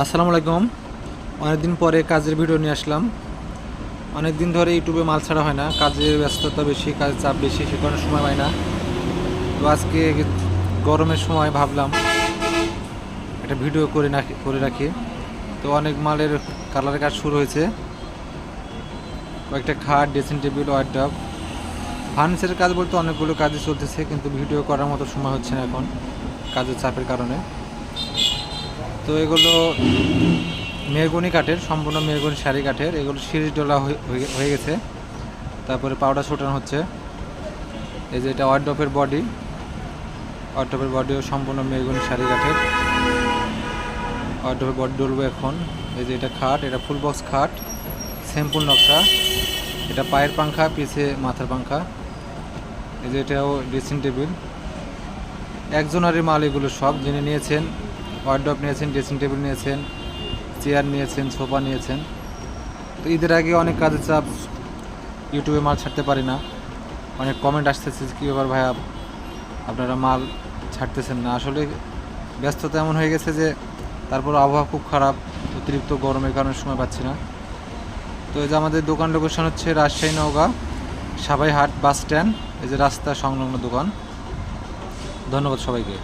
আসসালামু আলাইকুম। অনেকদিন পরে কাজের ভিডিও নিয়ে আসলাম। অনেক দিন ধরে ইউটিউবে মাল ছাড়া হয় না, কাজের ব্যস্ততা বেশি, কাজের চাপ বেশি, সে কারণে সময় পাই না। তো আজকে গরমের সময় ভাবলাম একটা ভিডিও করে রাখি। তো অনেক মালের কালারের কাজ শুরু হয়েছে, কয়েকটা খাট, ড্রেসিং টেবিল, ওয়ার্ডরোব, ফার্নিচারের কাজ বলতে অনেকগুলো কাজই চলতেছে, কিন্তু ভিডিও করার মতো সময় হচ্ছে না এখন কাজের চাপের কারণে। তো এগুলো মেহগনি কাঠের, সম্পূর্ণ মেহগনি শাড়ি কাঠের, এগুলো সিরিজ ডলা হয়ে গেছে। তারপরে পাউডার ছোটানো হচ্ছে। এই যে এটা ওয়ার্ডরোবের বডিও সম্পূর্ণ মেহগনি শাড়ি কাঠের। ওয়ার্ডরোবের বডি ডলবো এখন। এই যে এটা খাট, এটা ফুল বক্স খাট, সিম্পল নকশা। এটা পায়ের পাংখা, পিছে মাথার পাংখা। এই যে এটাও ড্রেসিং টেবিল, একজনারই মাল এগুলো সব। যিনি নিয়েছেন ওয়ার্ডরোব নিয়েছেন, ড্রেসিং টেবিল নিয়েছেন, চেয়ার নিয়েছেন, সোফা নিয়েছেন। তো ঈদের আগে অনেক কাজের চাপ, ইউটিউবে মাল ছাড়তে পারি না। অনেক কমেন্ট আসতেছে কী ব্যাপার ভাইয়া, আপনারা মাল ছাড়তেছেন না। আসলে ব্যস্ততা এমন হয়ে গেছে যে তারপর আবহাওয়া খুব খারাপ, অতিরিক্ত গরমের কারণে সময় পাচ্ছি না। তো এই যে আমাদের দোকান লোকেশন হচ্ছে রাজশাহী নওগাঁ সাবাইহাট বাস স্ট্যান্ড, এই যে রাস্তা সংলগ্ন দোকান। ধন্যবাদ সবাইকে।